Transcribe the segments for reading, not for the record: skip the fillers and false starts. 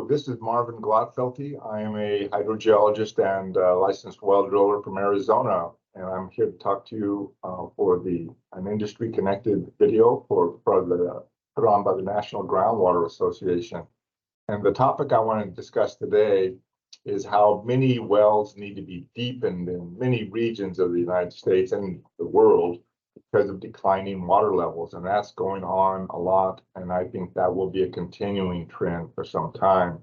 this is Marvin Glotfelty. I am a hydrogeologist and licensed well driller from Arizona, and I'm here to talk to you for an industry-connected video put on by the National Groundwater Association. And the topic I want to discuss today is how many wells need to be deepened in many regions of the United States and the world because of declining water levels, and that's going on a lot, and I think that will be a continuing trend for some time.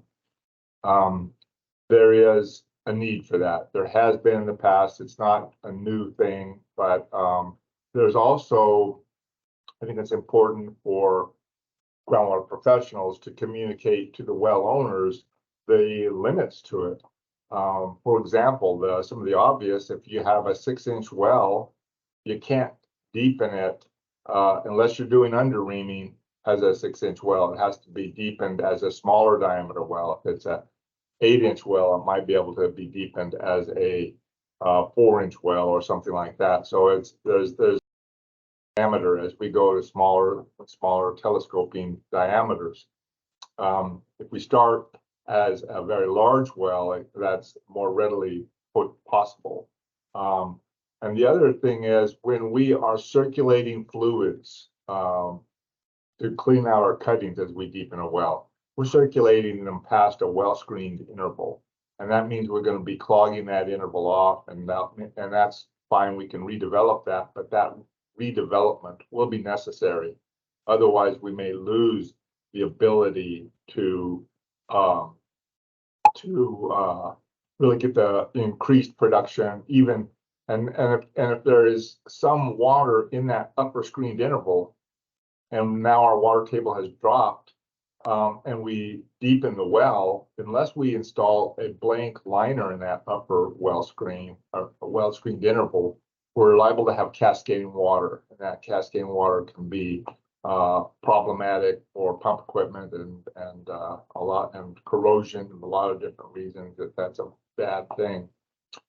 There is a need for that. There has been in the past. It's not a new thing, but there's also, I think it's important for groundwater professionals to communicate to the well owners the limits to it. For example, some of the obvious, if you have a 6-inch well, you can't deepen it unless you're doing under reaming as a 6-inch well. It has to be deepened as a smaller diameter well. If it's a 8-inch well, it might be able to be deepened as a 4-inch well or something like that. So there's diameter as we go to smaller telescoping diameters. If we start as a very large well, that's more readily possible. And the other thing is when we are circulating fluids to clean out our cuttings as we deepen a well, we're circulating them past a well-screened interval. And that means we're going to be clogging that interval off, and that's fine. We can redevelop that, but that redevelopment will be necessary. Otherwise, we may lose the ability to really get the increased production even. And if there is some water in that upper screened interval, and now our water table has dropped, and we deepen the well, unless we install a blank liner in that upper well screen, or a well screened interval, we're liable to have cascading water, and that cascading water can be problematic for pump equipment and corrosion, and a lot of different reasons that's a bad thing.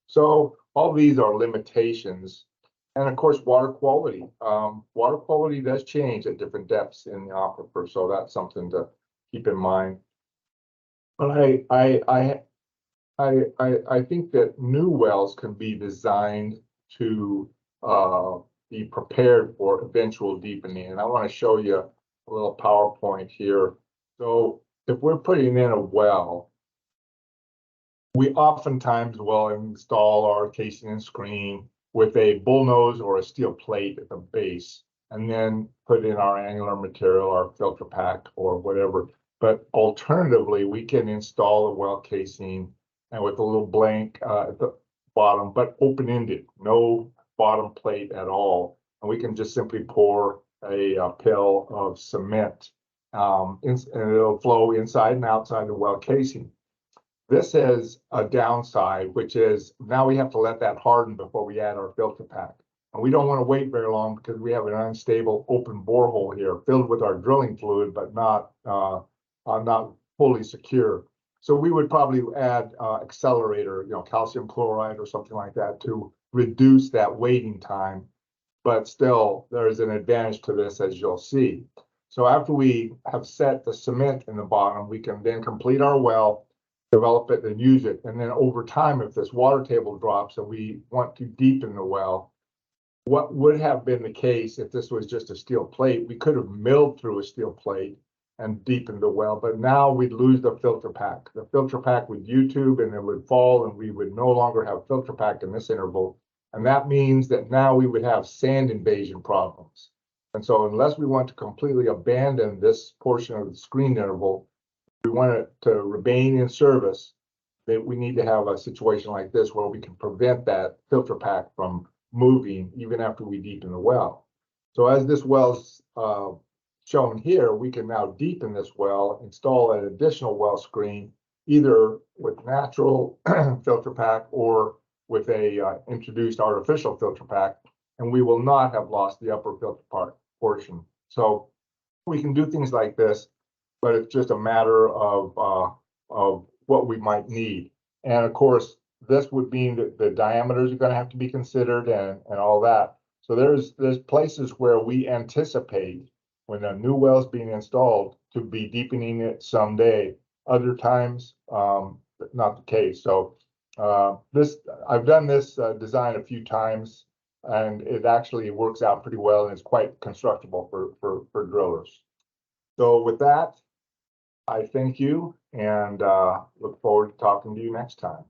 So all these are limitations. And of course, water quality. Water quality does change at different depths in the aquifer, so that's something to keep in mind. But I think that new wells can be designed to be prepared for eventual deepening. And I want to show you a little PowerPoint here. So if we're putting in a well, we oftentimes will install our casing and screen with a bullnose or a steel plate at the base, and then put in our angular material, our filter pack, or whatever. But alternatively, we can install a well casing and with a little blank at the bottom, but open-ended, no bottom plate at all. And we can just simply pour a pail of cement, and it'll flow inside and outside the well casing. This is a downside, which is now we have to let that harden before we add our filter pack. And we don't want to wait very long because we have an unstable open borehole here filled with our drilling fluid, but not fully secure. So we would probably add accelerator, calcium chloride or something like that to reduce that waiting time. But still, there is an advantage to this, as you'll see. So after we have set the cement in the bottom, we can then complete our well, develop it and use it. And then over time, if this water table drops and we want to deepen the well, what would have been the case if this was just a steel plate? We could have milled through a steel plate and deepened the well, but now we'd lose the filter pack. The filter pack would YouTube and it would fall, and we would no longer have filter pack in this interval. And that means that now we would have sand invasion problems. And so unless we want to completely abandon this portion of the screen interval, we want it to remain in service, that we need to have a situation like this where we can prevent that filter pack from moving even after we deepen the well. So as this well's shown here, we can now deepen this well, install an additional well screen, either with natural filter pack or with a introduced artificial filter pack, and we will not have lost the upper filter portion. So we can do things like this, but it's just a matter of what we might need. And of course, this would mean that the diameters are going to have to be considered and all that. So there's places where we anticipate when a new well is being installed to be deepening it someday. Other times, not the case. So I've done this design a few times, and it actually works out pretty well, and it's quite constructible for drillers. So with that, I thank you and look forward to talking to you next time.